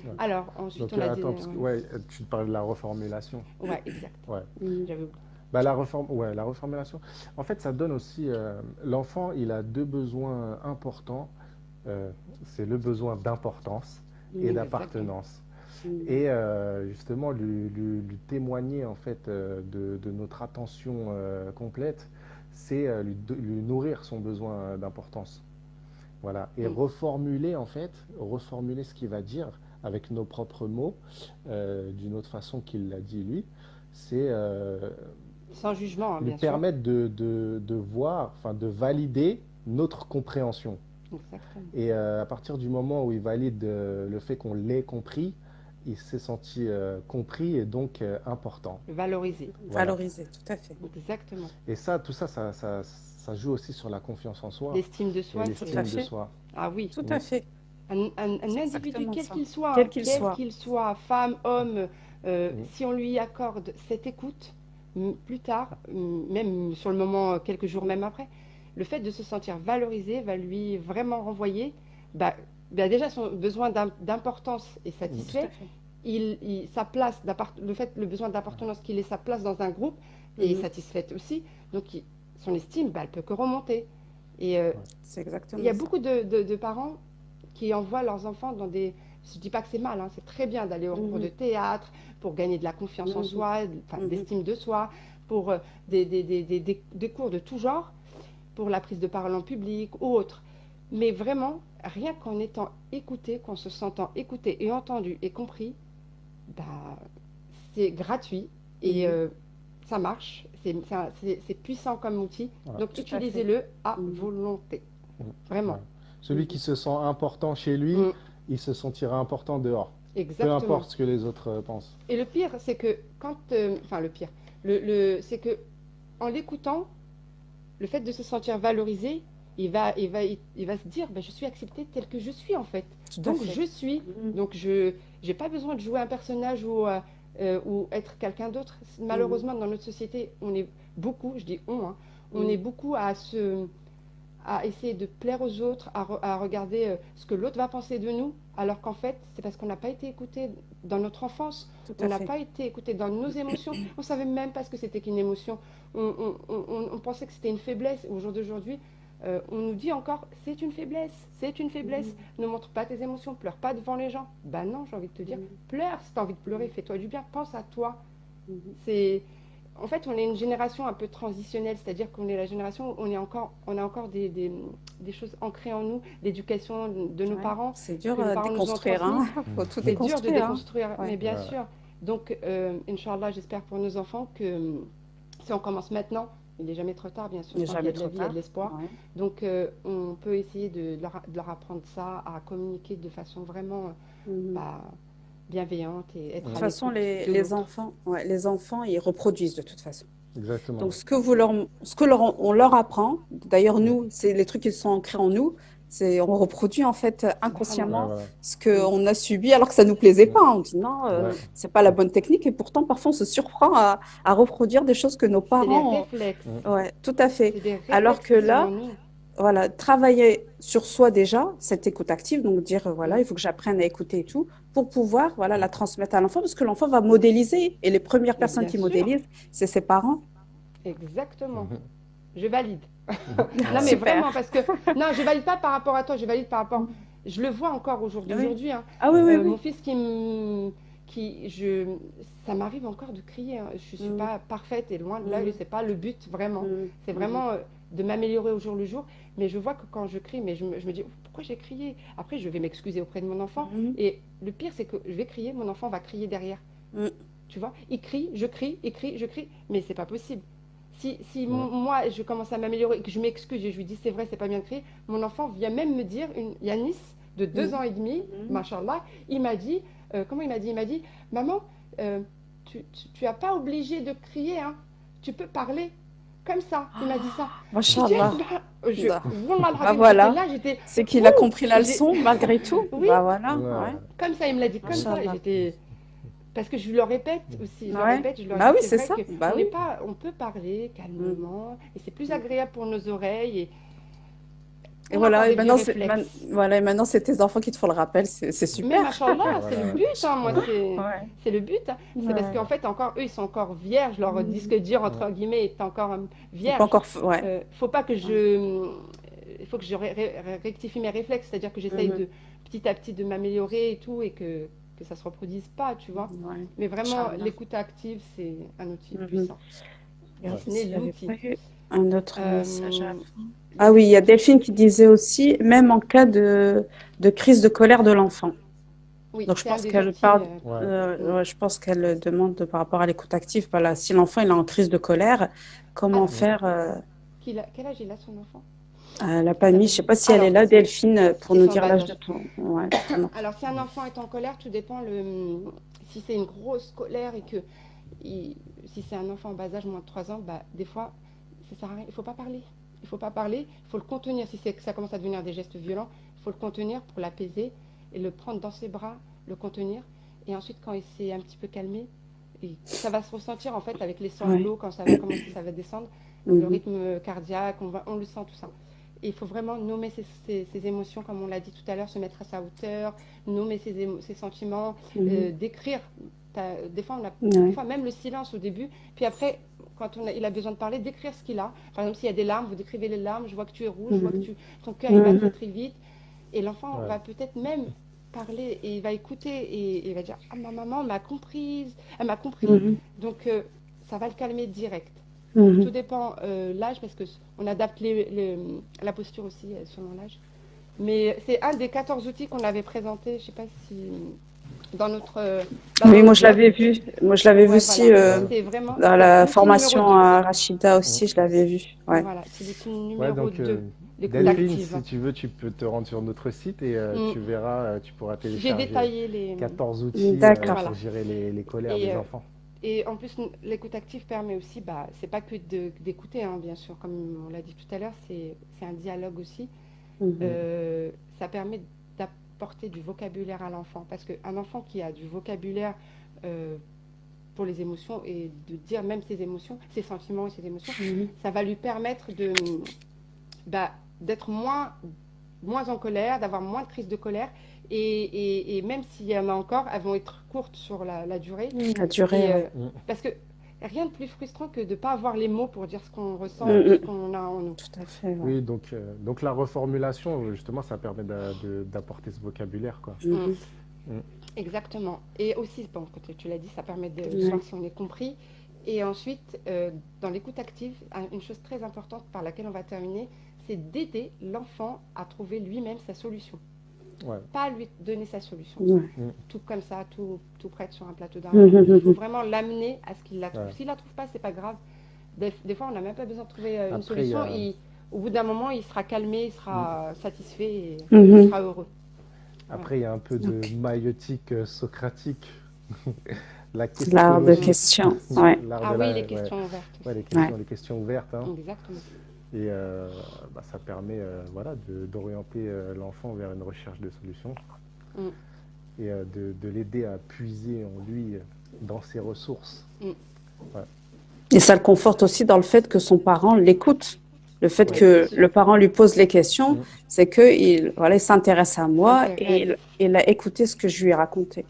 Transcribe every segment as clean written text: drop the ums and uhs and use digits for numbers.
Ouais. Alors, ensuite, Donc, on a dit... attends, parce que ouais, tu parlais de la reformulation. Ouais, exact. Ouais. J'avais oublié. Bah, ouais, la reformulation. En fait, ça donne aussi. L'enfant, il a deux besoins importants. C'est le besoin d'importance et Exactement. d'appartenance. Et justement, lui témoigner en fait de notre attention complète, c'est lui nourrir son besoin d'importance. Voilà. Et Mm. reformuler en fait, reformuler ce qu'il va dire avec nos propres mots, d'une autre façon qu'il l'a dit lui, c'est Sans jugement, hein, lui bien sûr. permettre de voir, enfin de valider notre compréhension. Exactement. Et à partir du moment où il valide le fait qu'on l'ait compris, il s'est senti compris et donc important. Valoriser. Voilà. Valoriser, tout à fait. Exactement. Et ça, tout ça, ça joue aussi sur la confiance en soi L'estime de et soi, Tout à l'estime de fait, soi. Ah oui. tout Mm. à fait. Un C'est individu, exactement ça. hein, Quel qu'il quel soit. qu'il soit, femme, homme, Mm. si on lui accorde cette écoute, plus tard, même sur le moment, quelques jours même après, le fait de se sentir valorisé va lui vraiment renvoyer, bah, déjà son besoin d'importance est Mm. Tout à satisfait, fait. sa place, le besoin d'appartenance qu'il ait sa place dans un groupe est Mhm. satisfaite aussi, donc son estime, bah, elle peut que remonter. Et Ouais. C'est il y a exactement ça. beaucoup de parents qui envoient leurs enfants dans des... Je dis pas que c'est mal, hein, c'est très bien d'aller au cours de Mhm. théâtre pour gagner de la confiance en Mhm. soi, enfin, Mhm. d'estime de soi, pour des cours de tout genre, pour la prise de parole en public ou autre. Mais vraiment, rien qu'en étant écouté, qu'en se sentant écouté et entendu et compris, bah, c'est gratuit et Mhm. ça marche. C'est puissant comme outil. Voilà. Donc Tout à fait. utilisez-le à Mhm. volonté. Mm. Vraiment. Voilà. Celui qui Mhm. se sent important chez lui, Mm, il se sentira important dehors. Peu exactement. importe ce que les autres pensent. Et le pire, c'est que quand, enfin le pire, c'est que en l'écoutant, le fait de se sentir valorisé, il va se dire, ben, je suis accepté tel que je suis en fait. Tout à Donc fait. je suis, Mhm. donc je n'ai pas besoin de jouer un personnage ou être quelqu'un d'autre. Mhm. Malheureusement, dans notre société, on est beaucoup, je dis on, hein, on est Mhm. beaucoup à essayer de plaire aux autres, à regarder ce que l'autre va penser de nous, alors qu'en fait, c'est parce qu'on n'a pas été écouté dans notre enfance, Tout on à n'a fait. pas été écouté dans nos émotions, on ne savait même pas ce que c'était qu'une émotion, on pensait que c'était une faiblesse. Au jour d'aujourd'hui, on nous dit encore, c'est une faiblesse, Mhm. ne montre pas tes émotions, pleure pas devant les gens. Ben non, j'ai envie de te dire, Mhm. pleure si tu as envie de pleurer, Mhm. fais-toi du bien, pense à toi. Mhm. C'est En fait, on est une génération un peu transitionnelle, c'est-à-dire qu'on est la génération où on a encore des choses ancrées en nous, l'éducation de nos Ouais. parents, C'est dur que nos à parents nous ont déconstruire, transmises. hein. Mm. Faut tout C'est dur de déconstruire, hein. déconstruire, mais Ouais. bien Ouais. sûr. Donc, Inch'Allah, j'espère pour nos enfants que si on commence maintenant, il n'est jamais trop tard, bien Il sûr, n'est tant qu'il y a jamais de la trop vie, il y a de tard. l'espoir. Ouais. Donc, on peut essayer de leur apprendre ça, à communiquer de façon vraiment Mhm. bah, bienveillante et De être toute à Mm. façon, l'écoute de les l'autre. enfants, ouais, les enfants, ils reproduisent de toute façon. Exactement. Donc, on leur apprend, d'ailleurs, Mm. nous, c'est les trucs qui sont ancrés en nous, on reproduit en fait Ouais, Subhanallah. inconsciemment voilà. ce Mm. qu'on a subi alors que ça nous plaisait Mm. pas. On dit non, Ouais. Mm. c'est pas la Mm. bonne technique et pourtant, parfois, on se surprend à reproduire des choses que nos C'est les parents réflexes. Mm. Ouais, tout à fait. C'est des Alors réflexes que qui sont en là, nous. voilà, travailler sur soi déjà, cette écoute active, donc dire, voilà, Mm. il faut que j'apprenne à écouter et tout, pour pouvoir, voilà, la transmettre à l'enfant, parce que l'enfant va modéliser. Et les premières Mais personnes bien qui sûr, modélisent, c'est ses parents. exactement. Mhm. Je valide. Mhm. Non, Ouais. mais Super. vraiment, parce que... Non, je valide pas par rapport à toi, je valide par rapport... Je le vois encore au jour Oui. d'aujourd'hui, hein. Ah oui, oui, Mon oui. fils ça m'arrive encore de crier, hein. Je suis Mhm, pas parfaite et loin de là, et mhm, c'est pas le but vraiment. mhm, C'est mhm, vraiment de m'améliorer au jour le jour. Mais je vois que quand je crie, je me dis, pourquoi j'ai crié? Après, je vais m'excuser auprès de mon enfant. mhm, Et le pire, c'est que je vais crier, mon enfant va crier derrière. mhm. Tu vois, il crie, je crie, il crie, je crie, mais c'est pas possible. Si Mm. moi je commence à m'améliorer, que je m'excuse et je lui dis c'est vrai, c'est pas bien de crier, mon enfant vient même me dire, Yanis de deux Mhm, ans et demi, mhm. machallah, il m'a dit, comment il m'a dit? Il m'a dit, maman, euh, tu as pas obligé de crier, hein, tu peux parler comme ça. Il m'a dit ça. J'ai dit, ah, Machallah. Da. Wallah Bah al-Azim, j'étais voilà, là, j'étais, c'est qu'il a ouh, compris la leçon malgré tout. oui, Bah voilà, Ouais. ouais. comme ça, il me l'a dit comme ça, et Machallah. j'étais, parce que je leur répète aussi, je leur Ouais. répète, je leur Bah dis, oui, c'est c'est vrai ça. que Bah oui. on peut parler Mhm, calmement, et c'est plus mhm. agréable pour nos oreilles. Et On a encore voilà, et des vieux maintenant, réflexes. voilà, et maintenant, c'est tes enfants qui te font le rappel, c'est Mais super. machallah, c'est le Voilà. but, hein, moi, Ouais, c'est le but, hein. C'est parce ouais. qu'en fait, encore, eux, ils sont encore vierges, leur Mhm. disque dur, Mm. entre guillemets, est encore C'est pas vierge. encore, ouais. Faut pas que Ouais. il faut que je rectifie mes réflexes, c'est-à-dire que j'essaye Mhm. de, petit à petit, de m'améliorer et tout, et que ça se reproduise pas, tu vois. Ouais. Mais vraiment, Inch'Allah. l'écoute active, c'est un outil Mhm. puissant. Ouais. Regardez Ce n'est s'il n'y avait l'outil. pas eu un autre message à la Euh, fin. les Ah oui, il y a Delphine émotions, qui disait aussi, même en cas de crise de colère de l'enfant. oui, Donc je c'est un pense des qu'elle outils. parle, Ouais. Mm. ouais, je pense qu'elle demande par rapport à l'écoute active. Voilà, si l'enfant il est en crise de colère, comment Alors, Mm. faire quel âge il a son enfant? elle n'a pas mis, T'avais je sais dit. pas si elle est Alors, là, Delphine, pour c'est nous son dire bas l'âge de âge. ton, ouais, de ton enfant. Alors, si un enfant est en colère, tout dépend si c'est une grosse colère et que si c'est un enfant en bas âge, moins de 3 ans, bah, des fois, ça sert à rien. Il ne faut pas parler. Il ne faut pas parler. Il faut le contenir. Si c'est que ça commence à devenir des gestes violents, il faut le contenir pour l'apaiser et le prendre dans ses bras, le contenir. Et ensuite, quand il s'est un petit peu calmé, et ça va se ressentir en fait avec les Ouais. sanglots, quand ça va commencer, ça va descendre, le Mhm. rythme cardiaque, on le sent tout ça. Et il faut vraiment nommer ses émotions, comme on l'a dit tout à l'heure, se mettre à sa hauteur, nommer ses sentiments, Mhm. décrire. Des fois, des Ouais. fois, même le silence au début, puis après, quand il a besoin de parler, décrire ce qu'il a. Par exemple, s'il y a des larmes, vous décrivez les larmes, je vois que tu es rouge, je vois que Mhm. ton cœur il bat très Mhm. très vite. Et l'enfant Ouais. va peut-être même parler et il va écouter et il va dire ah, ma maman m'a comprise, elle m'a compris. Mhm. Donc, ça va le calmer direct. Tout Mhm. dépend l'âge parce qu'on adapte la posture aussi selon l'âge. Mais c'est un des 14 outils qu'on avait présenté, je ne sais pas si dans dans Oui, notre moi je blog. l'avais vu. Moi je l'avais vu Ouais, aussi voilà. Ouais. C'est vraiment, dans c'est la l'outil numéro formation 2. à Rachida Mm. aussi, je l'avais vu. Ouais. Voilà, c'est l'outil Ouais, numéro donc 2, l'écoute Mhm. Delphine, active. si tu veux, tu peux te rendre sur notre site et Mm. tu verras, tu pourras J'ai télécharger détaillé les. 14 outils D'accord. pour Voilà. gérer les colères Et, des euh, enfants. et en plus, l'écoute active permet aussi, bah, c'est pas que d'écouter, hein, bien sûr, comme on l'a dit tout à l'heure, c'est un dialogue aussi. Mhm. Ça permet d'apporter du vocabulaire à l'enfant. Parce qu'un enfant qui a du vocabulaire euh, pour les émotions et de dire même ses émotions, ses sentiments et ses émotions, Mhm. ça va lui permettre bah, d'être moins en colère, d'avoir moins de crises de colère. Et même s'il y en a encore, elles vont être courtes sur la durée. La durée, Et, ouais. Mm. parce que rien de plus frustrant que de ne pas avoir les mots pour dire ce qu'on ressent ou ce Mhm. qu'on a en nous. Tout à fait, ouais. Oui, donc la reformulation, justement, ça permet d'apporter ce vocabulaire, quoi. Mm. Mhm. Mm. Exactement. Et aussi, bon, quand tu l'as dit, ça permet de Ouais. voir si on est compris. Et ensuite, dans l'écoute active, une chose très importante par laquelle on va terminer, c'est d'aider l'enfant à trouver lui-même sa solution. Ouais. Pas lui donner sa solution. Ouais. Tout comme ça, tout prêt sur un plateau d'argent. Il faut Mhm. vraiment l'amener à ce qu'il la trouve. Ouais. S'il la trouve pas, c'est pas grave. Des fois, on n'a même pas besoin de trouver une Après, il y solution. a, Au bout d'un moment, il sera calmé, il Mm. sera satisfait et il Mhm. sera heureux. Voilà. Après, il y a un peu de Ok. maïeutique socratique, la L'art de questologie, question, ouais. l'art Ah de oui, la, les ouais, questions ouvertes ouais, aussi. Ouais. les questions ouvertes, hein. Exactement. Et bah, ça permet voilà, d'orienter l'enfant vers une recherche de solutions Mm. et de l'aider à puiser en lui dans ses ressources. Mm. Ouais. Et ça le conforte aussi dans le fait que son parent l'écoute. Le fait Ouais. Oui, que bien sûr. le parent lui pose les questions, Mm. c'est qu'il voilà, il s'intéresse à moi et S'intéresse. il a écouté ce que je lui ai raconté.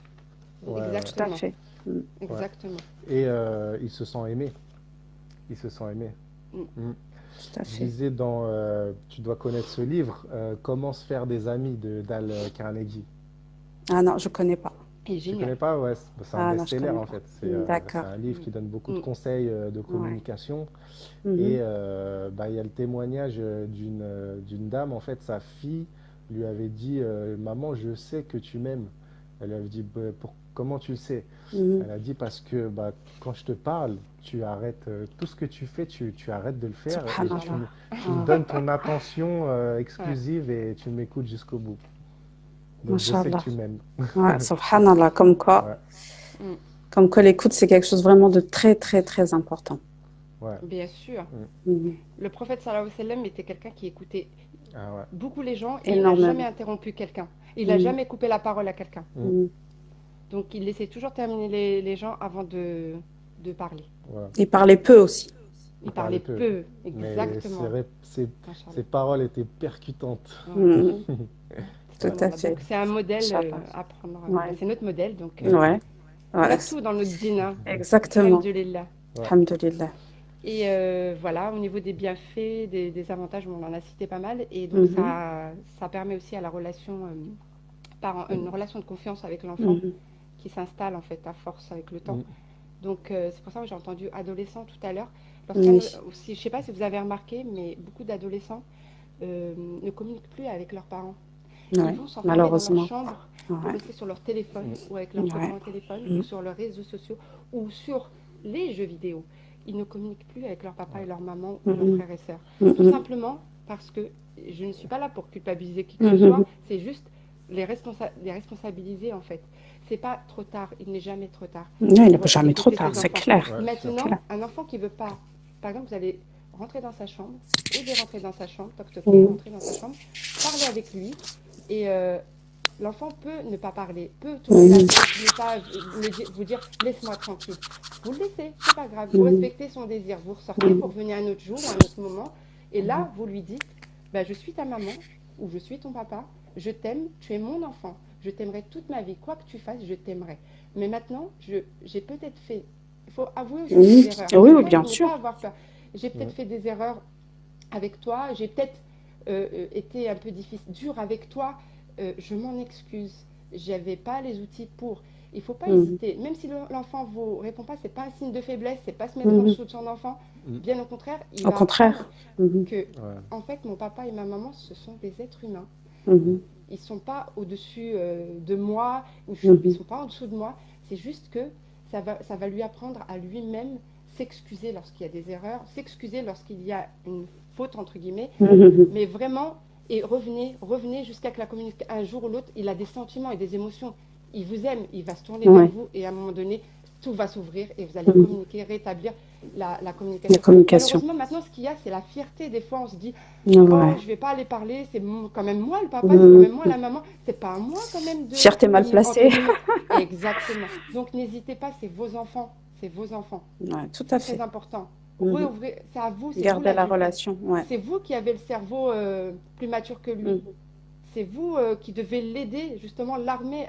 Ouais, ouais. Tout à Exactement. fait. Mm. Ouais. Exactement. Et il se sent aimé. Il se sent aimé. Mm. Mm. Tout à Je fait. lisais dans, tu dois connaître ce livre, Comment se faire des amis de Dale Carnegie. Ah non, je ne connais pas. Et Tu génial. connais pas? Ouais, c'est un Ah non, je ne best-seller connais en pas. fait. C'est D'accord. un livre qui donne beaucoup de Mm. conseils de Ouais. communication. Mhm. Et bah, il y a le témoignage d'une dame, en fait, sa fille lui avait dit Maman, je sais que tu m'aimes. Elle lui avait dit comment tu le sais? Mhm. Elle a dit parce que bah, quand je te parle, tu arrêtes tout ce que tu fais, tu arrêtes de le faire et Subhanallah. tu me Ah, donnes ton attention Ouais. exclusive et tu m'écoutes jusqu'au bout. Donc je sais que Mashallah. tu m'aimes. Ouais, subhanallah, Ouais, Mm. comme quoi l'écoute, c'est quelque chose vraiment de très, très, très important. ouais. Bien sûr. Mhm. Le prophète sallallahu alayhi wa sallam était quelqu'un qui écoutait Ah ouais. beaucoup les gens et il n'a jamais Énormément. interrompu quelqu'un. Il n'a Mhm. jamais coupé la parole à quelqu'un. Mhm. Donc il laissait toujours terminer les gens avant de parler. Voilà. Il parlait peu aussi. Il parlait peu, mais exactement. ses Machallah. paroles étaient percutantes. Ouais. Tout à Voilà, fait. donc c'est un modèle Inch'Allah. à prendre. Ouais. C'est notre modèle, donc Ouais. on Ouais. a tout dans notre dîner. Exactement. Alhamdulillah. Ouais. Alhamdulillah. Et voilà, au niveau des bienfaits, des avantages, on en a cité pas mal. Et donc ça permet aussi à la relation, une relation de confiance avec l'enfant qui s'installe en fait à force avec le temps. Donc c'est pour ça que j'ai entendu adolescent tout à l'heure. Aussi, je ne sais pas si vous avez remarqué, mais beaucoup d'adolescents ne communiquent plus avec leurs parents. Ouais. Ils vont s'enfermer dans leur Malheureusement. chambre pour Ouais. rester sur leur téléphone ou avec leurs copains au téléphone ou sur leurs réseaux sociaux ou sur les jeux vidéo. Ils ne communiquent plus avec leur papa et leur maman ou leurs frères et sœurs. Tout simplement parce que je ne suis pas là pour culpabiliser qui que ce soit, c'est juste les responsabiliser en fait. C'est pas trop tard, il n'est jamais trop tard. Non, il n'est jamais trop tard, c'est clair. Ouais, Maintenant, clair. un enfant qui veut pas, par exemple, vous allez rentrer dans sa chambre, oser rentrer dans sa chambre, rentrer dans sa chambre, parler avec lui, et l'enfant peut ne pas parler, peut tourner la tête, ne pas vous dire laisse-moi tranquille. Vous le laissez, c'est pas grave, vous respectez son désir, vous ressortez, vous revenez un autre jour ou un autre moment, et là vous lui dites bah, je suis ta maman ou je suis ton papa, je t'aime, tu es mon enfant, je t'aimerai toute ma vie, quoi que tu fasses, je t'aimerai. Mais maintenant, j'ai peut-être fait, il faut avouer aussi des erreurs. Oui, bien sûr. Pas avoir peur. J'ai peut-être fait des erreurs avec toi, j'ai peut-être été un peu dur avec toi, je m'en excuse. J'avais pas les outils pour. Il faut pas hésiter. Même si l'enfant vous répond pas, c'est pas un signe de faiblesse, c'est pas se mettre en dessous de son enfant. Bien au contraire, il va apprendre que, en fait, mon papa et ma maman, ce sont des êtres humains. Ils sont pas au-dessus de moi, ils sont pas en dessous de moi. C'est juste que ça va lui apprendre à lui-même s'excuser lorsqu'il y a des erreurs, s'excuser lorsqu'il y a une faute entre guillemets, mais vraiment. Et revenez jusqu'à que un jour ou l'autre, il a des sentiments et des émotions. Il vous aime, il va se tourner vers vous et à un moment donné, tout va s'ouvrir et vous allez communiquer, rétablir la communication. Malheureusement, maintenant, ce qu'il y a, c'est la fierté. Des fois, on se dit oh, je ne vais pas aller parler, c'est quand même moi le papa, c'est quand même moi la maman, c'est pas à moi quand même de. Fierté mal placée. Exactement. Donc, n'hésitez pas, c'est vos enfants. C'est vos enfants. Ouais, tout à fait. Très important. C'est à vous. Garder la relation. Ouais. C'est vous qui avez le cerveau plus mature que lui. C'est vous qui devez l'aider, justement, l'armer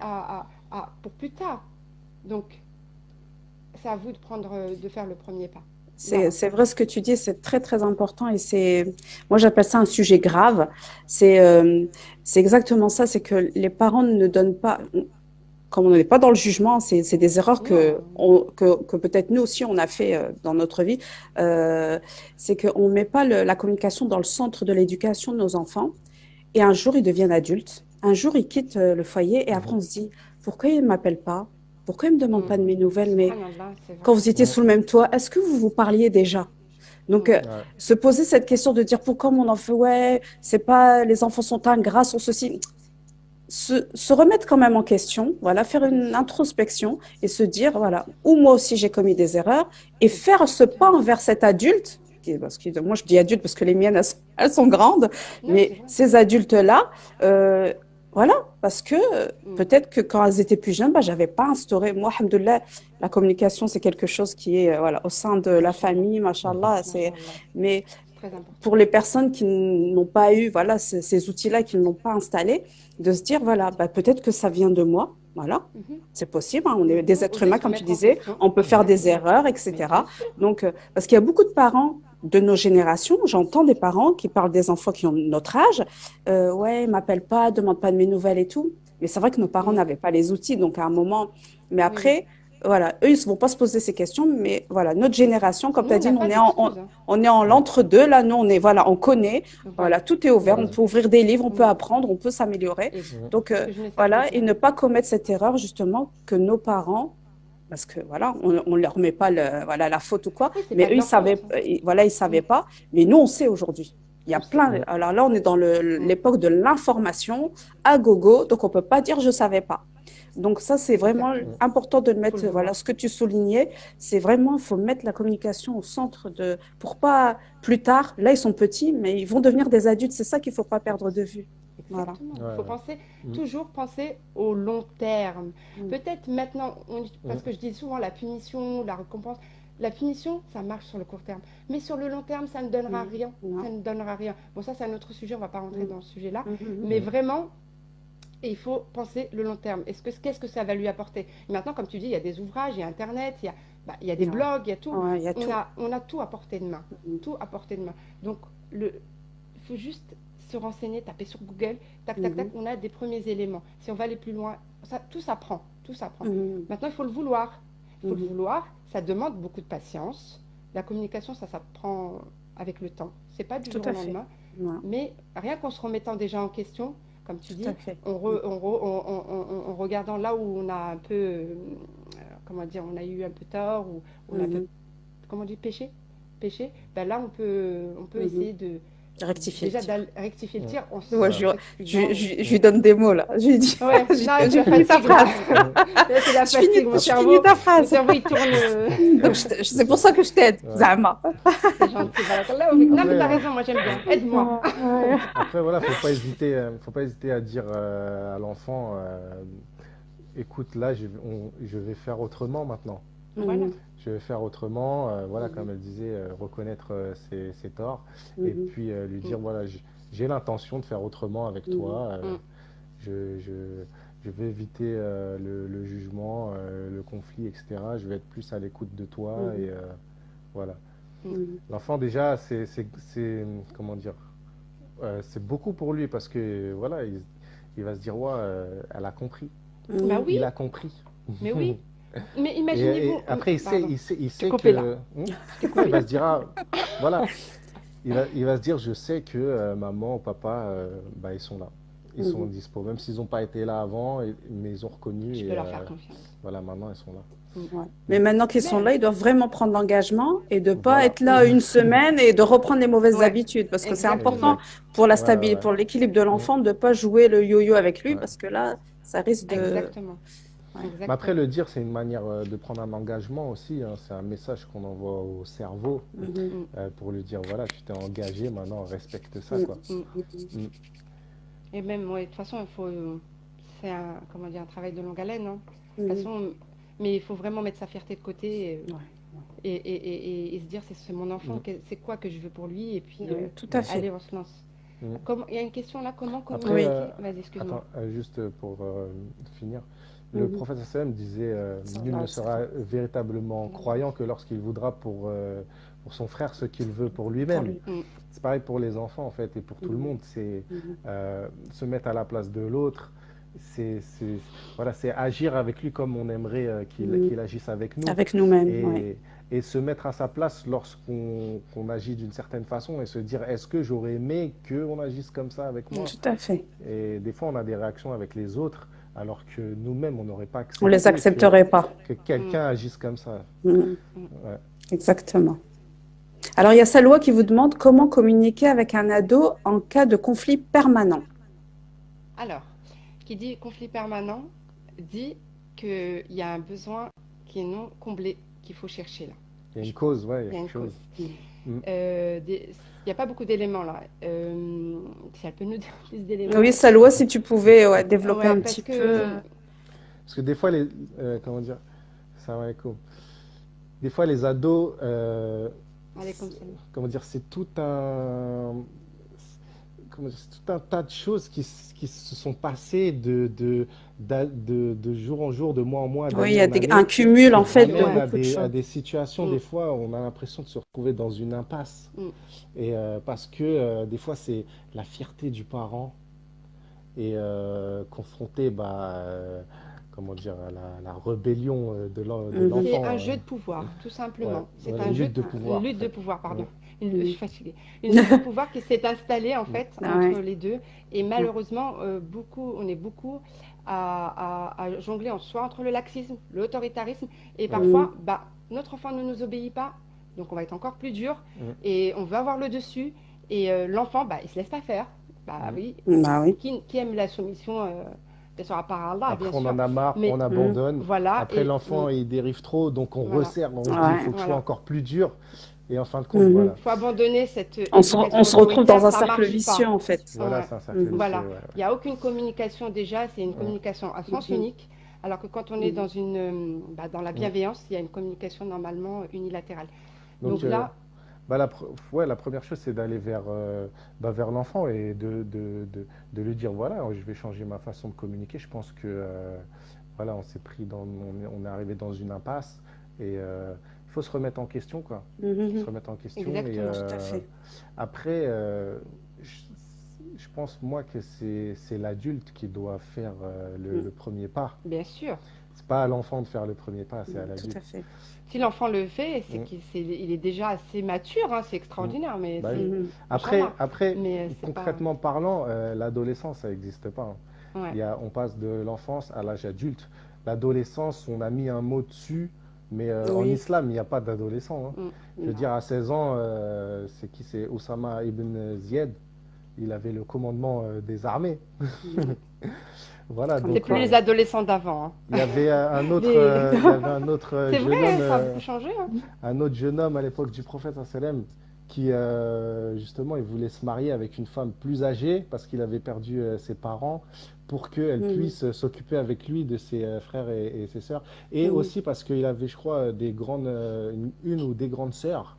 pour plus tard. Donc, c'est à vous de faire le premier pas. C'est vrai ce que tu dis, c'est très très important et moi j'appelle ça un sujet grave. C'est exactement ça, c'est que les parents ne donnent pas. Comme on n'est pas dans le jugement, c'est des erreurs que peut-être nous aussi on a fait dans notre vie. C'est qu'on ne met pas la communication dans le centre de l'éducation de nos enfants. Et un jour, ils deviennent adultes. Un jour, ils quittent le foyer et après, on se dit pourquoi ils ne m'appellent pas? Pourquoi ils ne me demandent pas de mes nouvelles? Mais quand vous étiez sous le même toit, est-ce que vous vous parliez déjà? Donc, se poser cette question de dire pourquoi mon enfant, c'est pas, les enfants sont ingrats, sont ceci. Se remettre quand même en question, voilà, faire une introspection et se dire, voilà, où moi aussi j'ai commis des erreurs et faire ce pas envers cet adulte, parce que moi je dis adulte parce que les miennes, elles sont grandes, mais ces adultes-là, voilà, parce que peut-être que quand elles étaient plus jeunes, j'avais pas instauré, moi, alhamdoulilah, la communication c'est quelque chose qui est au sein de la famille, machallah, mais pour les personnes qui n'ont pas eu ces outils-là, qui ne l'ont pas installé, de se dire, voilà, peut-être que ça vient de moi, voilà, c'est possible, on est des êtres humains, comme tu disais, on peut faire des erreurs, etc. Donc, parce qu'il y a beaucoup de parents de nos générations, j'entends des parents qui parlent des enfants qui ont notre âge, ouais, ils ne m'appellent pas, ne demandent pas de mes nouvelles et tout, mais c'est vrai que nos parents n'avaient pas les outils, donc à un moment, mais après... Voilà, eux, ils ne vont pas se poser ces questions, mais voilà, notre génération, comme tu as dit, on est en l'entre-deux, là, nous, on connaît, voilà, tout est ouvert, on peut ouvrir des livres, on peut apprendre, on peut s'améliorer. Donc, voilà, et ne pas commettre cette erreur, justement, que nos parents, parce que voilà, on ne leur met pas la faute ou quoi, mais eux, ils savaient pas, mais nous, on sait aujourd'hui. Il y a plein. Alors là, on est dans l'époque de l'information à gogo, donc on ne peut pas dire je ne savais pas. Donc ça, c'est vraiment important de le mettre, voilà, ce que tu soulignais, c'est vraiment, il faut mettre la communication au centre pour pas, plus tard, là ils sont petits, mais ils vont devenir des adultes, c'est ça qu'il ne faut pas perdre de vue. Exactement, il faut toujours penser au long terme. Peut-être maintenant, parce que je dis souvent la punition, la récompense, la punition, ça marche sur le court terme. Mais sur le long terme, ça ne donnera rien. Non. Ça ne donnera rien. Bon, ça, c'est un autre sujet, on ne va pas rentrer dans ce sujet-là. Mhm. Mais vraiment, il faut penser le long terme. Qu'est-ce que ça va lui apporter? Et maintenant, comme tu dis, il y a des ouvrages, il y a Internet, il y a des Ouais. blogs, il y a tout. Ouais, il y a tout. On a tout à portée de main. Mhm. Tout à portée de main. Donc, il faut juste se renseigner, taper sur Google, tac, tac, tac, on a des premiers éléments. Si on va aller plus loin, tout s'apprend, tout s'apprend. Mhm. Maintenant, il faut le vouloir. Il faut le Mhm. vouloir, ça demande beaucoup de patience. La communication, ça s'apprend avec le temps. C'est pas du Tout jour à au fait. lendemain. Ouais, Mais rien qu'en se remettant déjà en question, comme tu dis, tout à fait. en regardant là où on a un peu, comment dire, on a eu un peu tort, ou on a un peu, Mhm. comment on dit, péché, ben là, on peut Mhm. essayer de Rectifier le déjà tir. rectifier le Ouais. tir en Ouais, s'excusant. je lui donne des mots là. Je lui dis, Ouais, j'ai non, c'est la fini ta fatigue, là. phrase. Là, c'est la Je finis, fatigue, mon je finis cerveau. ta Mon phrase. cerveau, il tourne. Donc, c'est pour ça que je t'aide, Ouais. Zama. C'est gentil. Barakallah. Non, mais Après, t'as raison, moi j'aime bien. Aide-moi. Ouais. après, voilà, faut pas hésiter à dire à l'enfant, écoute, là, je vais faire autrement maintenant. Voilà. Je vais faire autrement, voilà, Mhm. comme elle disait, reconnaître ses torts, et Mhm. puis lui dire, voilà, j'ai l'intention de faire autrement avec toi, Mhm. je vais éviter le jugement, le conflit, etc. Je vais être plus à l'écoute de toi, Mhm. et voilà. Mhm. L'enfant, déjà, comment dire, c'est beaucoup pour lui, parce que, voilà, il va se dire, ouais, elle a compris, Bah oui, il a compris. mais oui. Mais Et imaginez-vous. après, Pardon, il sait coupé là. que. t'ai Il coupé. va se dire, ah, voilà, il va se dire, je sais que maman ou papa, bah, ils sont là. Ils sont Mhm. dispo. Même s'ils n'ont pas été là avant, mais ils ont reconnu. Je Et peux leur faire confiance. voilà, maintenant, ils sont là. Ouais. Mais maintenant qu'ils sont Mais, là, ils doivent vraiment prendre l'engagement et de ne pas Voilà. être là une semaine et de reprendre les mauvaises ouais, habitudes. Parce que c'est exactement. important Exact. pour la Ouais, ouais, stabilité, ouais. pour l'équilibre de l'enfant de ne pas jouer le yo-yo avec lui Ouais. parce que là, ça risque de. Exactement. Ouais. Mais après, Exactement. le dire, c'est une manière de prendre un engagement aussi, hein. C'est un message qu'on envoie au cerveau Mhm. pour lui dire, voilà, tu t'es engagé, maintenant, respecte ça, Mhm. quoi. Mm. Mm. Et même, ouais, de toute façon, il faut. C'est un, comment dire, un travail de longue haleine, hein. De toute Mhm. façon, mais il faut vraiment mettre sa fierté de côté Ouais. et se dire, c'est mon enfant, c'est quoi que je veux pour lui, et puis Tout à fait. allez, on se lance. Mm. Il y a une question là, comment Après, communiquer? Vas-y, excuse-moi. attends, juste pour finir. Le Mhm. prophète sallam disait nul ne sera véritablement croyant que lorsqu'il voudra pour son frère ce qu'il veut pour Pour lui-même. lui. Mm. C'est pareil pour les enfants en fait et pour tout le monde. C'est Mhm. se mettre à la place de l'autre. Voilà, c'est agir avec lui comme on aimerait qu'il agisse avec nous. Avec nous-mêmes. Et, Ouais. et se mettre à sa place lorsqu'on agit d'une certaine façon et se dire est-ce que j'aurais aimé qu'on agisse comme ça avec moi? Tout à fait. Et des fois, on a des réactions avec les autres, alors que nous-mêmes, on n'aurait pas On les accepté accepterait pas. que quelqu'un agisse comme ça. Mhm. Ouais. Exactement. Alors, il y a Salwa qui vous demande comment communiquer avec un ado en cas de conflit permanent. Alors, qui dit conflit permanent, dit qu'il y a un besoin qui est non comblé, qu'il faut chercher là. Il y a une cause, ouais, il y Il y a a une quelque chose. cause. Mm. Il n'y a pas beaucoup d'éléments là. Si elle peut nous dire plus d'éléments. Oui, Salwa, si tu pouvais développer Ouais, un parce petit que peu. Parce que des fois, comment dire, ça va des fois, les ados, allez comme ça. comment dire, c'est tout un, comment dire, c'est tout un tas de choses qui se sont passées de jour en jour, de mois en mois, Oui, il y d'année a en année, un cumul en qui fait de ramène beaucoup de à choses. des situations, Mm. des fois, on a l'impression de se retrouver dans une impasse. Mm. Et parce que des fois, c'est la fierté du parent et confronté, comment dire, à la rébellion de Mhm. l'enfant. C'est un jeu de pouvoir, tout simplement. Ouais, C'est voilà, un une jeu lutte de pouvoir, une lutte en de fait. pouvoir, pardon. Ouais. Je suis fatiguée. Une lutte de pouvoir qui s'est installée en fait Ah entre ouais. les deux. Et malheureusement, on est beaucoup à jongler soit entre le laxisme, l'autoritarisme, et parfois, notre enfant ne nous obéit pas, donc on va être encore plus dur, et on va avoir le dessus, et l'enfant, il se laisse pas faire. Oui, Bah oui. qui aime la soumission, bien sûr, à part Allah, Après, bien on sûr. en a marre, Mais- on abandonne. Voilà. Après, et- l'enfant, il dérive trop, donc on Voilà. resserre. On se dit, Ouais. il faut que je sois Voilà. encore plus dur. Et en fin de compte, Mhm. voilà. Il faut abandonner cette On se éducation retrouve dans un autoritaire, ça cercle marche vicieux pas. en fait. Voilà, Ouais. c'est un cercle Mhm. vicieux, Voilà. ouais. Il n'y a aucune communication déjà, c'est une communication à sens unique. Alors que quand on est dans dans la bienveillance, il y a une communication normalement unilatérale. Donc, Donc là, bah, ouais, la première chose, c'est d'aller vers l'enfant et de lui dire, voilà, je vais changer ma façon de communiquer. Je pense que, voilà, on est arrivé dans une impasse et il faut se remettre en question, quoi. Se Mhm. remettre en question et exactement. Tout à fait. après, je, je pense, moi, que c'est l'adulte qui doit faire Mm. le premier pas. Bien sûr. C'est pas à l'enfant de faire le premier pas, c'est à Tout à l'adulte. fait. Si l'enfant le fait, c'est Mm, il est déjà assez mature, hein, c'est mm. extraordinaire, mais Bah oui. c'est, Mhm. Après, machallah. après, Mais c'est pas, concrètement parlant, l'adolescence, ça n'existe pas, hein. ouais. On passe de l'enfance à l'âge adulte. L'adolescence, on a mis un mot dessus, mais en Oui. islam, il n'y a pas d'adolescent, hein. Mm. Je veux Non. dire, à 16 ans, c'est qui? C'est Osama ibn Ziyad. Il avait le commandement des armées. Mhm. Voilà, Comme C'est donc plus quoi. les adolescents d'avant, hein. Les... il y avait un autre C'est jeune vrai, homme, ça a beaucoup changé, hein. un autre jeune homme à l'époque du prophète sallam qui justement il voulait se marier avec une femme plus âgée parce qu'il avait perdu ses parents pour qu'elle Mhm. puisse s'occuper avec lui de ses frères et ses sœurs et Mhm. aussi parce qu'il avait je crois une ou des grandes sœurs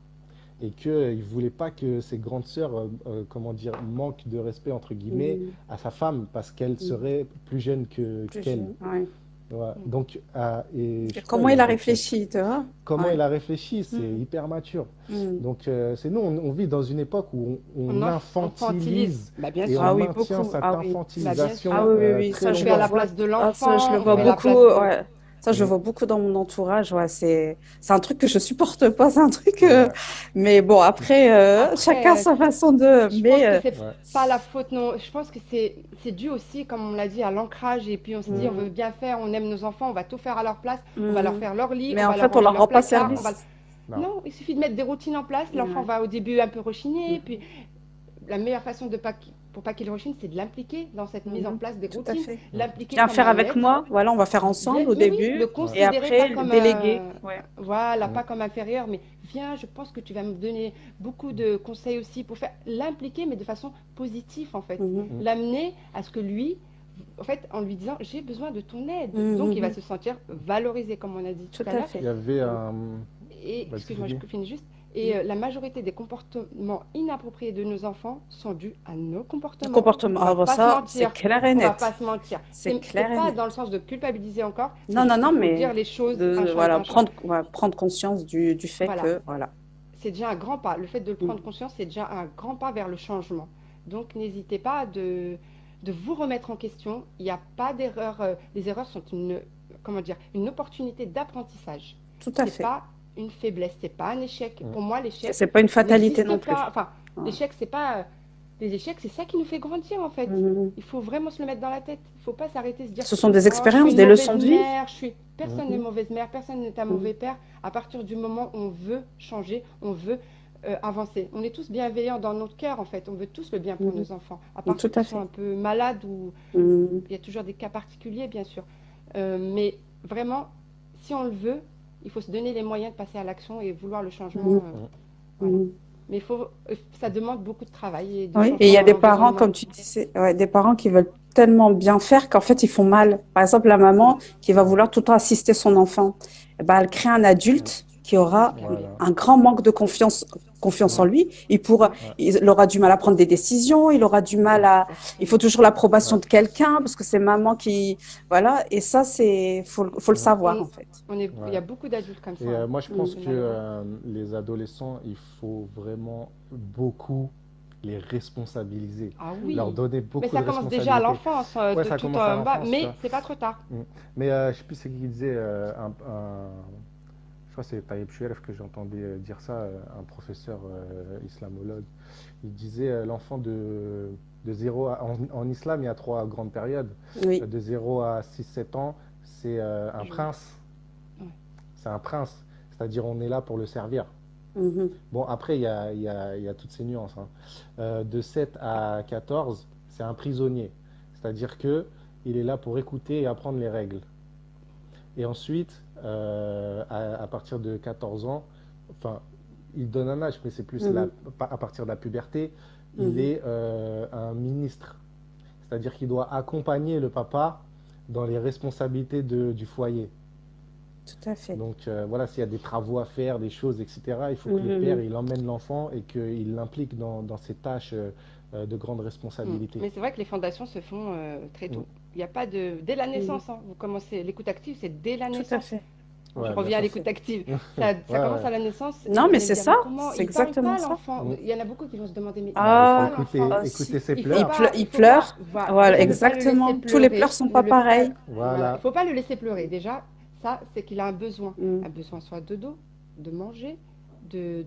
et qu'il ne voulait pas que ses grandes sœurs comment dire manquent de respect entre guillemets Mhm. à sa femme parce qu'elle Mhm. serait plus jeune Plus qu'elle. jeune. Ouais. Ouais. Mm. Donc et Et je crois comment il il a avait peut-être réfléchi, tu vois? comment Ouais. il a réfléchi, c'est Mhm. hyper mature. Mhm. Donc, c'est nous, on vit dans une époque où on On infantilise. infantilise Bah, bien et on sûr. Ah oui, maintient beaucoup. cette Ah oui. Bah, bien infantilisation Ah sûr. oui, oui, oui, très ça On je fait à le la longtemps. vois. place de Ah, ça je l'enfant, le on vois fait à la beaucoup. place de... Ouais. Ça je le Mm. vois beaucoup dans mon entourage. Ouais, c'est un truc que je supporte pas. C'est un truc. Ouais, Mais bon, après, chacun Après, sa façon de. je pense que c'est ouais, pas la faute, non. Je pense que c'est dû aussi, comme on l'a dit, à l'ancrage. Et puis on se dit, on Mm, veut bien faire, on aime nos enfants, on va tout faire à leur place, on va leur mm. faire leur lit, Mais on en va leur fait, on ranger leur leur rend pas placard, service. non. Non, il suffit de mettre des routines en place. L'enfant Ouais. va au début un peu rechigner, puis Mhm. la meilleure façon pour pas qu'il rechigne, c'est de l'impliquer dans cette mise en Mhm. place des Tout à routines, fait. Mm. l'impliquer Viens comme faire un avec être. moi. Voilà, on va faire ensemble au Mais oui, début le Ouais. et considérer pas après comme déléguer. un, Ouais. voilà, Mm. pas comme inférieur, mais viens, je pense que tu vas me donner beaucoup de conseils aussi pour faire l'impliquer, mais de façon positive en fait. Mhm. Mm. L'amener à ce que lui, en fait, en lui disant, j'ai besoin de ton aide. Donc il va Mhm. se sentir valorisé, comme on a dit Tout tout à à l'heure. Il fait. y avait Ouais. un... Et, Vas-y, excuse-moi, je dis. finis juste. Et la majorité des comportements inappropriés de nos enfants sont dus à nos Le comportements. comportement. On va Ah, bon, pas se ça, c'est mentir. clair et On va pas net. se mentir. C'est C'est clair et pas net. dans le sens de culpabiliser encore, c'est Non, non, juste non, qu'il faut dire mais les choses un de chat est voilà, un chat. prendre conscience du fait Voilà, que voilà. c'est déjà un grand pas. Le fait de le prendre Mm. conscience, c'est déjà un grand pas vers le changement. Donc n'hésitez pas de vous remettre en question. Il n'y a pas d'erreur. Les erreurs sont comment dire, une opportunité d'apprentissage. Tout à C'est fait. pas une faiblesse, c'est pas un échec. Mm. Pour moi, Et l'échec c'est pas une fatalité non n'existe plus. pas. Enfin, Ouais. l'échec, c'est pas. Les échecs, c'est ça qui nous fait grandir en fait. Mhm. Il faut vraiment se le mettre dans la tête. Il ne faut pas s'arrêter, se dire, Ce sont des oh, je suis expériences, une des mauvaise leçons de vie. mère, Mm. personne n'est Mhm. mauvaise mère, personne n'est un Mhm. mauvais père. À partir du moment où on veut changer, on veut avancer. On est tous bienveillants dans notre cœur en fait. On veut tous le bien pour Mhm. nos enfants. À part Tout ceux qui à sont un fait. peu malades ou Mhm. il y a toujours des cas particuliers bien sûr. Mais vraiment, si on le veut, il faut se donner les moyens de passer à l'action et vouloir le changement. Mhm. Mm. Voilà. Mhm. Mais ça demande beaucoup de travail et de Oui, et il y changement a dans des parents, l'environnement. comme tu disais, ouais, des parents qui veulent tellement bien faire qu'en fait, ils font mal. Par exemple, la maman qui va vouloir tout le temps assister son enfant, eh ben, elle crée un Mm. adulte qui aura Voilà. un grand manque de confiance en Mm. lui. Ouais. Il aura du mal à prendre des décisions, il aura du mal à, il faut Exactement. toujours l'approbation Ouais. de quelqu'un parce que c'est maman qui, voilà. Et ça, faut le Mm. savoir, On, en fait. il y a Ouais. beaucoup d'adultes comme Et ça, hein. moi, je pense Mm. C'est que malheureux. les adolescents, il faut vraiment beaucoup les responsabiliser, Ah leur oui, donner mais beaucoup ça de commence déjà à responsabilités. l'enfance, Ouais, de ça tout commence à en bas, l'enfance, tu mais vois. c'est pas trop tard. Mm. Mais je sais plus c'est qui disait, je crois que c'est Taïeb Choueref que j'entendais dire ça, un professeur islamologue. Il disait l'enfant de 0 en islam, il y a trois grandes périodes. Oui. De 0 à 6 7 ans, c'est un Je- prince. ouais. C'est un prince. C'est-à-dire on est là pour le servir. Mhm. Bon, après, il y a toutes ces nuances, hein. De 7 à 14, c'est un prisonnier. C'est-à-dire que il est là pour écouter et apprendre les règles. Et ensuite, à partir de 14 ans, enfin, il donne un âge, mais c'est plus Mhm. à partir de la puberté, il Mhm. est un ministre. C'est-à-dire qu'il doit accompagner le papa dans les responsabilités du foyer. Tout à fait. Donc voilà, s'il y a des travaux à faire, des choses, etc., il faut que le père, Mhm. il emmène l'enfant et qu'il l'implique dans ces tâches de grande Mm. responsabilité. Mais c'est vrai que les fondations se font très Mm. tôt. Il n'y a pas de... Dès la Mhm. naissance, hein, vous commencez l'écoute active, c'est dès la Tout à naissance. fait. Je Ouais, bien reviens à sûr. l'écoute active. Ouais, Ça commence ouais. à la naissance et Non, vous mais allez me c'est dire, ça, mais comment? c'est Il parle exactement pas ça. l'enfant. Mm. Il y en a beaucoup qui vont se demander, mais il Bah, il parle faut Ah, pas l'enfant. aussi. écouter ses Il faut pleurs. pas, il Il faut pas, pleure. déjà Voilà, ne pas le laisser exactement. Tous les pleurs pleurer, sont ne pas le pas, pareils. voilà, il Voilà. faut pas le laisser pleurer. Déjà, ça, c'est qu'il a Mm. un besoin soit de dos, de manger, de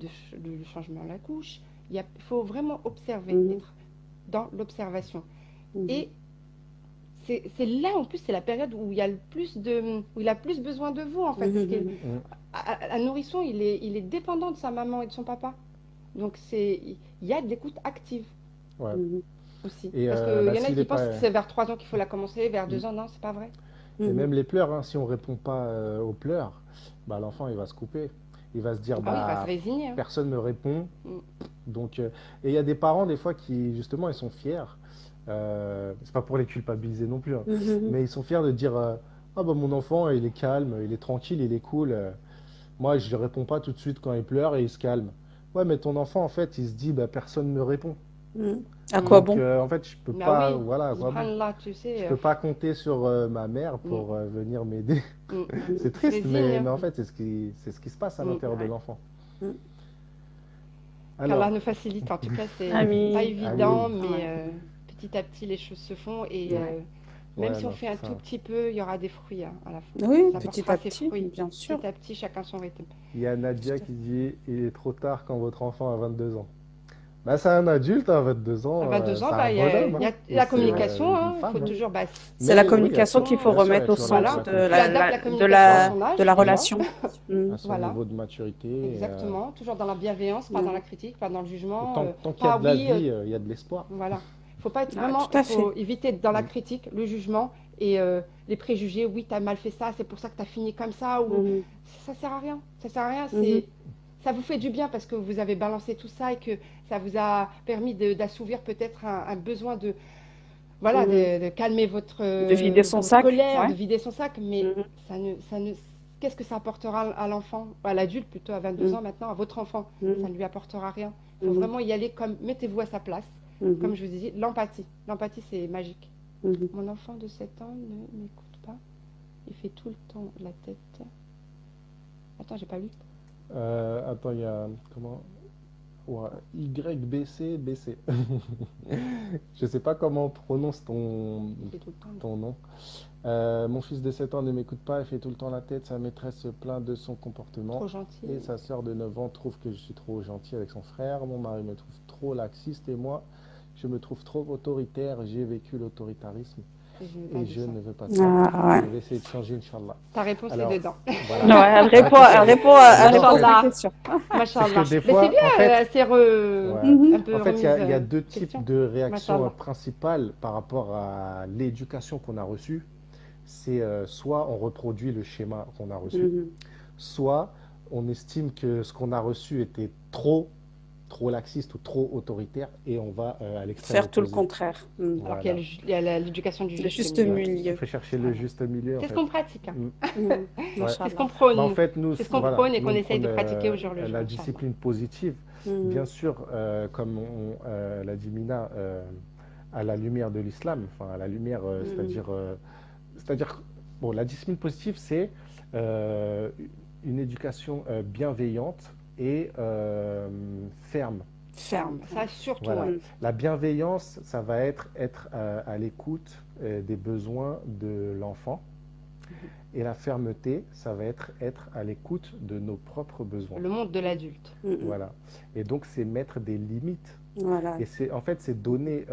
changement de la couche. Il faut vraiment observer, Mhm. être dans l'observation. Mhm. Et c'est là, en plus, c'est la période où où il a plus besoin de vous, en fait, parce que Mhm. Mm. un nourrisson, il est dépendant de sa maman et de son papa. Donc il y a de l'écoute active Ouais. Mhm. aussi. Et Parce qu'il y en a s'il est qui pensent que pas. c'est vers 3 ans qu'il faut la commencer, vers Mm. 2 ans, non, c'est pas vrai. Et Mhm. même les pleurs, hein, si on répond pas aux pleurs, bah, l'enfant, il va se couper. Il va se dire, Ah oui, il va se bah, résigner, hein. personne me répond. Mm. Donc, et il y a des parents, des fois, qui, justement, ils sont fiers. C'est pas pour les culpabiliser non plus, hein, Mhm. mais ils sont fiers de dire, ah bah mon enfant, il est calme, il est tranquille, il est cool. Moi, je ne réponds pas tout de suite quand il pleure et il se calme. Ouais, mais ton enfant, en fait, il se dit, bah, personne ne me répond. Mhm. À quoi Mm. Donc, bon? en fait, je peux Bah pas, oui, voilà, à quoi bon. subhanallah, tu Je sais. peux pas compter sur ma mère Mm, pour venir m'aider. mm. C'est Il se triste, résigne, mais hein. en fait, c'est ce qui se passe à Mm. l'intérieur de Ouais. l'enfant. Mhm. Qu'Allah Alors, nous facilite, en tout cas, c'est pas Amin. évident, Amine. mais Ouais. petit à petit, les choses se font. Et Ouais. même Ouais, si on non, fait c'est un tout ça. petit peu, il y aura des fruits hein, à la fin. Oui, Ça petit portera à ses petit, fruits. bien sûr. Petit à petit, chacun son rythme. Il y a Nadia Tout à qui dit, il est trop tard quand votre enfant a 22 ans. Bah, c'est un adulte, hein, 22 À ans, 22 ans, c'est un bah, bonhomme, il y hein, a ou la c'est Ouais. communication, une hein, il faut femme, hein. toujours, bah, C'est la Mais oui, il y a communication toujours, qu'il faut communication, bien sûr, il y a remettre au toujours la, centre la voilà. de Tu communication. adaptes la de communication à Voilà, son de âge, la déjà. relation. Mm. à son Voilà, niveau de maturité. exactement. Toujours dans la bienveillance, pas dans la Mm. critique, pas dans le Et jugement. tant qu'il y a Pas de la oui, vie, il y a de l'espoir. voilà. Faut pas être Ah, vraiment, tout il à fait. faut éviter d'être dans la Mm. critique, le jugement et les préjugés. Oui, tu as mal fait ça, c'est pour ça que tu as fini comme ça. Ou Mhm. ça sert à rien. Ça sert à rien. Mhm. Ça vous fait du bien parce que vous avez balancé tout ça et que ça vous a permis d'assouvir peut-être un besoin de, voilà, Mhm. de calmer De vider son votre sac, colère, ouais. de vider son sac. Mais Mhm. ça ne, qu'est-ce que ça apportera à l'enfant, à l'adulte plutôt à 22 Mhm. ans maintenant, à votre enfant? Ça Mhm. ne lui apportera rien. Il faut Mhm. vraiment y aller comme, mettez-vous à sa place. Mhm. Comme je vous ai dit, l'empathie. L'empathie, c'est magique. Mhm. Mon enfant de 7 ans ne m'écoute pas. Il fait tout le temps la tête. Attends, j'ai pas lu. Attends, il y a comment? Ouais, YBC, BC. Je sais pas comment on prononce Il fait tout le temps. ton nom. Mon fils de 7 ans ne m'écoute pas, il fait tout le temps la tête. Sa maîtresse se plaint de son comportement. Trop gentil. Et sa sœur de 9 ans trouve que je suis trop gentil avec son frère. Mon mari me trouve trop laxiste et moi, je me trouve trop autoritaire. J'ai vécu l'autoritarisme Et je n'ai pas et vu je ça. ne veux pas ça. Ah, ouais. Je vais essayer de changer, Inch'Allah. Ta réponse est Alors, dedans. voilà. Ouais, La elle réponse, répond, elle est elle dedans, en répond à fait. ta Machallah. question. C'est que Machallah. des Mais c'est fois, bien, en fait, elle s'est ouais. Mhm. un peu En fait, remise il y a deux types question. de réactions Machallah. principales par rapport à l'éducation qu'on a reçue. C'est soit on reproduit le schéma qu'on a reçu, Mhm. soit on estime que ce qu'on a reçu était trop laxiste ou trop autoritaire et on va à l'extrême Faire tout le opposé. contraire. Mhm. Alors qu'il y a Voilà. il y a l'éducation du Le juste juste milieu. Ouais. Il milieu. faut chercher le Voilà. juste milieu en C'est ce fait. qu'on pratique, hein. Mm. Mhm. Ouais. C'est ce Machallah. qu'on Bah, en prône. fait, nous, C'est ce qu'on voilà, prône et nous qu'on on essaye prône de pratiquer au jour le jour, la Inch'Allah. discipline positive. Mhm. Bien sûr, comme l'a dit Mina, à la lumière de l'islam, enfin à la lumière, Mhm. c'est-à-dire, bon, la discipline positive, c'est euh, une éducation bienveillante et ferme. Ferme. Ferme. Ça, surtout, Voilà. ouais. Mhm. La bienveillance, ça va être à l'écoute des besoins de l'enfant. Et la fermeté, ça va être à l'écoute de nos propres besoins. Le monde de l'adulte. Mhm. Voilà. Et donc, c'est mettre des limites. Voilà. Et en fait, c'est donner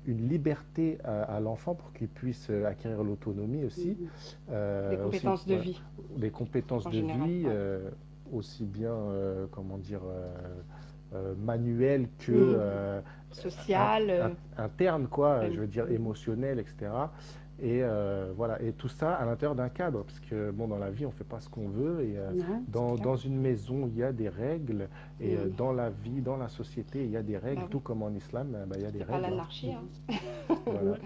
une liberté à l'enfant pour qu'il puisse acquérir l'autonomie aussi. Mhm. Des compétences de voilà, vie, des compétences en de général. vie, Ouais. aussi bien, comment dire, manuelles que Mhm. Sociale. internes, quoi, je veux dire Mhm. émotionnelles, etc. Et voilà, et tout ça à l'intérieur d'un cadre, parce que bon, dans la vie, on fait pas ce qu'on veut, et Ouais, c'est clair. dans une maison, il y a des règles, et Mhm. dans la vie, dans la société, il y a des règles, Bah oui. tout comme en islam, bah, il y a des C'est pas règles, hein. l'anarchie, hein. Voilà.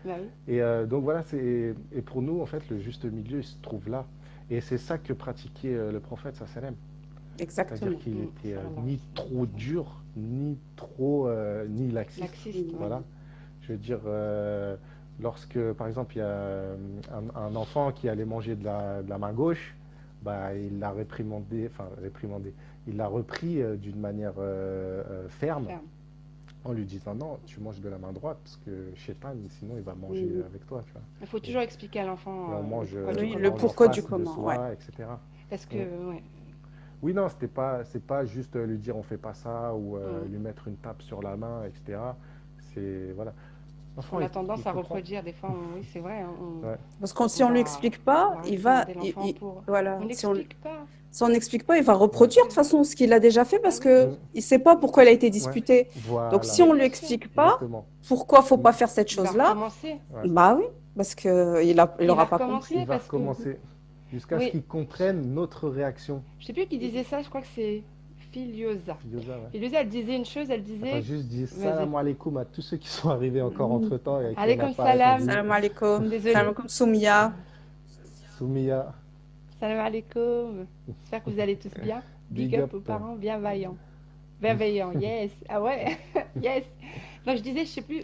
Bah oui. Et donc voilà, et pour nous, en fait, le juste milieu, il se trouve là. Et c'est ça que pratiquait le prophète, sallam. C'est-à-dire Exactement. qu'il était Voilà. ni trop dur, ni trop, ni laxiste. Laxiste, ouais. Voilà. Je veux dire, lorsque, par exemple, il y a un enfant qui allait manger de la main gauche, bah, il l'a réprimandé, enfin réprimandé, il l'a repris d'une manière ferme, Ferme. en lui disant non, tu manges de la main droite, parce que Shaitan, sinon il va manger Mhm. avec toi, tu vois. Il faut toujours expliquer à l'enfant Et on mange, le pourquoi du Oui, on le comment. mange en pourquoi du face de comment, ouais. soi, etc. Parce que, Mm. ouais. Oui, non, c'est pas juste lui dire on fait pas ça ou Mm. lui mettre une tape sur la main, etc. C'est voilà. L'enfant, On a il tendance à comprend. reproduire, des fois, oui, c'est vrai, hein, Ouais. Parce que si on on lui va, explique on pas, va il va, réprimander l'enfant pour. voilà, On n'explique pas. si on n'explique pas, il va Ouais. reproduire de toute façon ce qu'il a déjà fait Bah parce oui, que Mm. il sait pas pourquoi il a été Ouais. disputé. Donc si Voilà. on mais lui bien sûr, explique pas Exactement. pourquoi faut Mm. pas faire cette il va chose-là, recommencer. Ouais. bah oui, parce que il Il va aura pas recommencer compris. Il va parce que, recommencer jusqu'à ce oui, qu'il comprenne notre réaction. je sais plus qui disait ça, je crois que c'est Filiosa. Filiosa, ouais. Filiosa, elle disait une chose, elle Attends, disait, juste dis vas-y, salam alaikum à tous ceux qui sont arrivés encore entre-temps et à qui on n'a alaikum pas salam, répondu. Salam alaikum, salam désolée, alaikum Soumia. Soumia, salam alaikum, j'espère que vous allez tous bien, big big up aux up. parents bienveillants, bienveillants, yes, ah ouais, yes. Donc je disais, je sais plus,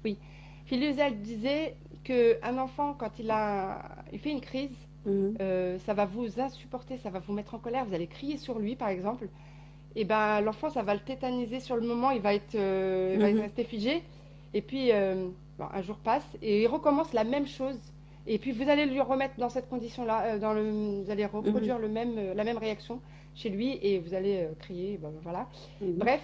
oui, Filiosa, elle disait qu'un enfant, quand il fait une crise, Mhm. ça va vous insupporter, ça va vous mettre en colère, vous allez crier sur lui par exemple, et ben l'enfant ça va le tétaniser sur le moment, il va Mhm. rester figé, et puis bon, un jour passe et il recommence la même chose, et puis vous allez lui remettre dans cette condition-là, vous allez Mhm. reproduire la même réaction chez lui et vous allez crier, ben, voilà. Mhm. Bref,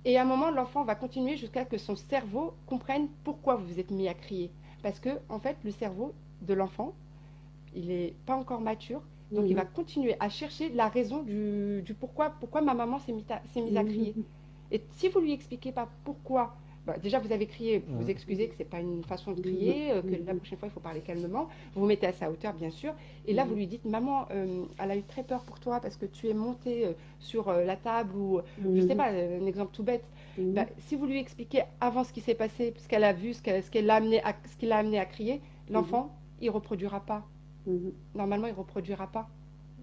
et à un moment l'enfant va continuer jusqu'à que son cerveau comprenne pourquoi vous vous êtes mis à crier, parce que en fait le cerveau de l'enfant il n'est pas encore mature, donc il va Mhm. continuer à chercher la raison du pourquoi ma maman s'est mise à crier. Mhm. Et si vous lui expliquez pas pourquoi, bah, déjà vous avez crié, vous vous Mm. excusez que c'est pas une façon de Mhm. crier, que la prochaine fois il faut parler calmement, vous vous mettez à sa hauteur bien sûr, et là vous lui dites maman, elle a eu très peur pour toi parce que tu es monté sur la table ou je sais Mhm. pas, un exemple tout bête. Bah, Mhm. si vous lui expliquez avant ce qui s'est passé, ce qu'elle a vu, ce qui l'a amené à crier, l'enfant il reproduira pas. Mhm. Normalement, il ne reproduira pas.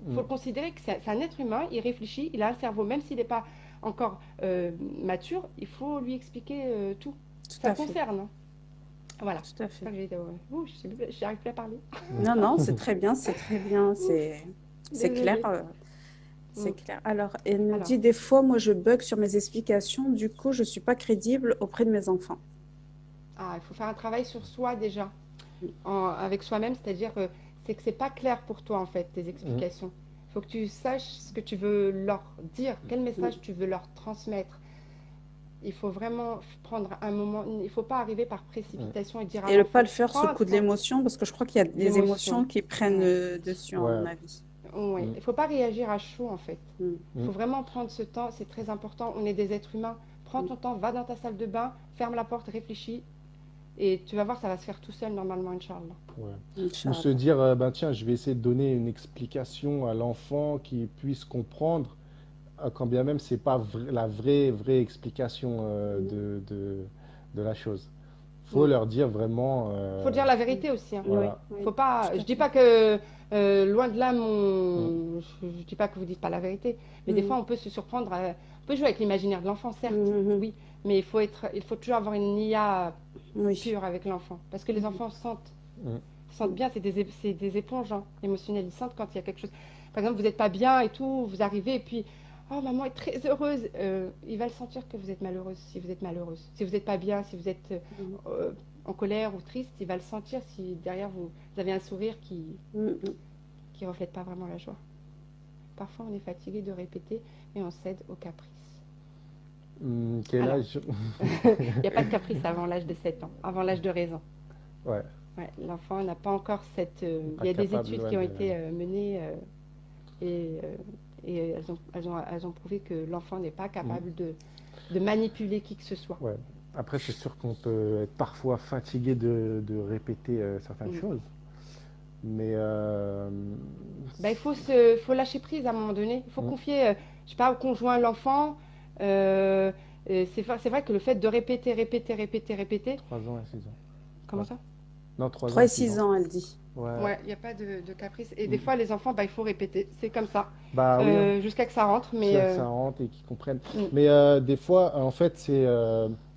Il faut Mm. le considérer que c'est un être humain, il réfléchit, il a un cerveau, même s'il n'est pas encore mature, il faut lui expliquer tout. Tout Ça à le fait, concerne, hein. Voilà. tout à C'est fait. ça que j'ai dit, ouais. Ouh, je n'arrive plus à parler. Non, non, c'est très bien, c'est clair, Désolée. c'est Mm. clair. Alors, elle nous Alors, dit des fois, moi, je bug sur mes explications, du coup, je suis pas crédible auprès de mes enfants. il faut faire un travail sur soi déjà, avec soi-même, c'est-à-dire que c'est pas clair pour toi en fait, tes Mm. explications. Il faut que tu saches ce que tu veux leur dire, quel Mm. message tu veux leur transmettre. Il faut vraiment prendre un moment. Il ne faut pas arriver par Mm. précipitation et dire à Et ne pas l'enfant, le faire sous prends le un coup de temps l'émotion, parce que je crois qu'il y a des d'émotion. émotions qui prennent Ouais. dessus, à mon Ouais. avis. Ouais. Mm. Il ne faut pas réagir à chaud en fait. Mm. Il Mm. faut vraiment prendre ce temps, c'est très important. On est des êtres humains. Prends Mm. ton temps, va dans ta salle de bain, ferme la porte, réfléchis. Et tu vas voir, ça va se faire tout seul normalement, Inch'Allah. Ouais. Ou se Inch'Allah. dire, ben tiens, je vais essayer de donner une explication à l'enfant qui puisse comprendre, quand bien même c'est pas la vraie explication Mm. de la chose. Faut Mm. leur dire vraiment, Faut dire la vérité aussi, hein. Oui, voilà. oui, Faut pas, tout je à dis fait. pas que loin de là, Mm. je dis pas que vous dites pas la vérité, mais des Mm. fois on peut se surprendre, on peut jouer avec l'imaginaire de l'enfant, certes, Mhm. oui, mais il faut toujours avoir une IA Oui. pure avec l'enfant, parce que les enfants Mm. sentent bien, c'est des éponges hein, émotionnelles, ils sentent quand il y a quelque chose. Par exemple, vous n'êtes pas bien et tout, vous arrivez et puis, oh maman est très heureuse, il va le sentir que vous êtes malheureuse, si vous êtes malheureuse, si vous n'êtes pas bien, si vous êtes Mm. en colère ou triste, il va le sentir si derrière vous avez un sourire Mm. qui reflète pas vraiment la joie. Parfois, on est fatigué de répéter et on cède au caprice. Quel Alors, âge? il n'y a pas de caprice avant l'âge de 7 ans, avant l'âge de raison. Ouais, Ouais, l'enfant n'a pas encore cette. pas Il y a des capable, études ouais, qui ont de... été menées et, elles ont prouvé que l'enfant n'est pas Mm. capable de manipuler qui que ce soit. Ouais. Après, c'est sûr qu'on peut être parfois fatigué de répéter certaines Mm. choses, mais Ben, faut lâcher prise à un moment donné. Il faut mm, confier, je sais pas, au conjoint, l'enfant. C'est vrai que le fait de répéter, 3 ans et 6 ans. Comment Ouais. ça? Non, 3 3 ans, et 6 6 ans. ans, elle dit. Ouais. Ouais, il n'y a pas de caprice. Et des Mm. fois, les enfants, bah, il faut répéter. C'est comme ça. Bah oui, hein. Jusqu'à que ça rentre. Mais Ça, que ça rentre et qu'ils comprennent. mm, Mais des fois, en fait, c'est.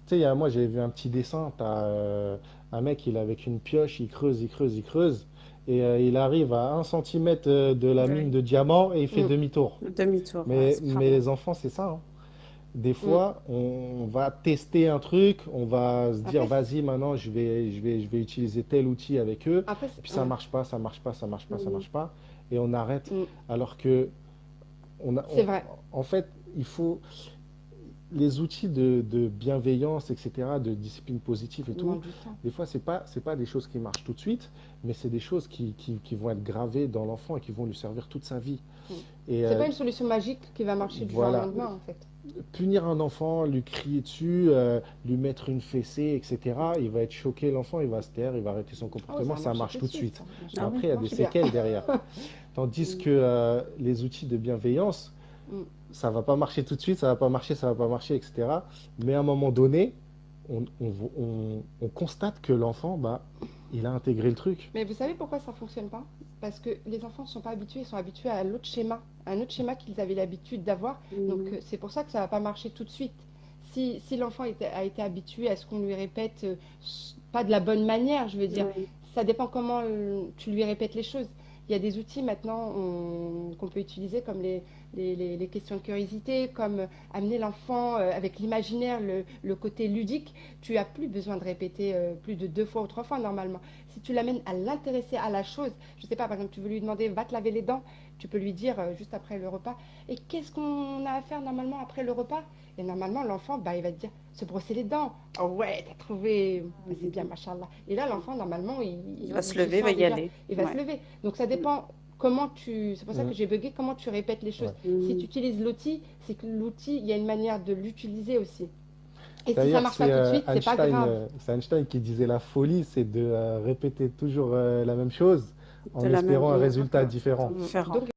Tu sais, moi, j'avais vu un petit dessin. T'as un mec, il est avec une pioche, il creuse, il creuse, il creuse. Et il arrive à 1 centimètre de la mine Oui. de diamant et il fait mm, demi-tour. Demi-tour, ouais, Mais subhanallah. les enfants, c'est ça, hein. Des mm. fois, on va tester un truc, on va se dire, Après, vas-y, maintenant, je vais utiliser tel outil avec eux. après, Et puis ça ouais. marche pas, ça marche pas, ça marche pas, ça Mhm. marche pas. Et on arrête. Mm. Alors que, on a, C'est vrai. en fait, il faut les outils de bienveillance, etc., de discipline positive et Il tout. demande du temps. Des fois, c'est pas des choses qui marchent tout de suite, mais c'est des choses qui vont être gravées dans l'enfant et qui vont lui servir toute sa vie. Mm. Et C'est pas une solution magique qui va marcher du jour au voilà, lendemain, en fait. punir un enfant, lui crier dessus, lui mettre une fessée, etc., il va être choqué, l'enfant, il va se taire, il va arrêter son Ah oui, ça comportement, a ça marché marche tout tout de de suite, suite. ça. Mais Ah oui. après, il y a Ça des marche bien. séquelles derrière. Tandis Mm. que les outils de bienveillance, Mm. ça va pas marcher tout de suite, ça va pas marcher, ça va pas marcher, etc. Mais à un moment donné, on constate que l'enfant, bah, il a intégré le truc. Mais vous savez pourquoi ça fonctionne pas? Parce que les enfants ne sont pas habitués, ils sont habitués à l'autre schéma, à un autre schéma qu'ils avaient l'habitude d'avoir. Donc Mhm. c'est pour ça que ça va pas marcher tout de suite. Si l'enfant a été habitué à ce qu'on lui répète, pas de la bonne manière, je veux dire, Oui. ça dépend comment tu lui répètes les choses. Il y a des outils maintenant qu'on peut utiliser comme les questions de curiosité, comme amener l'enfant avec l'imaginaire, le côté ludique. Tu as plus besoin de répéter plus de 2 fois ou 3 fois normalement. Si tu l'amènes à l'intéresser à la chose, je sais pas, par exemple, tu veux lui demander, va te laver les dents, tu peux lui dire juste après le repas, et qu'est-ce qu'on a à faire normalement après le repas? Et normalement, l'enfant, bah, il va te dire, se brosser les dents. Oh ouais, t'as trouvé, bah, c'est bien, machallah. Et là, l'enfant, normalement, Il va il se se lever, il va sent y déjà, aller. il va se Ouais. lever. Donc ça dépend comment tu, c'est pour ça que Mm. j'ai bugué, comment tu répètes les choses. Ouais. Si Mhm. tu utilises l'outil, c'est que l'outil, il y a une manière de l'utiliser aussi. Et si ça D'ailleurs, marche pas tout de suite, c'est pas grave. C'est Einstein qui disait la folie, c'est de répéter toujours la même chose De en la même espérant un manière, résultat différent. Mm. différent. Donc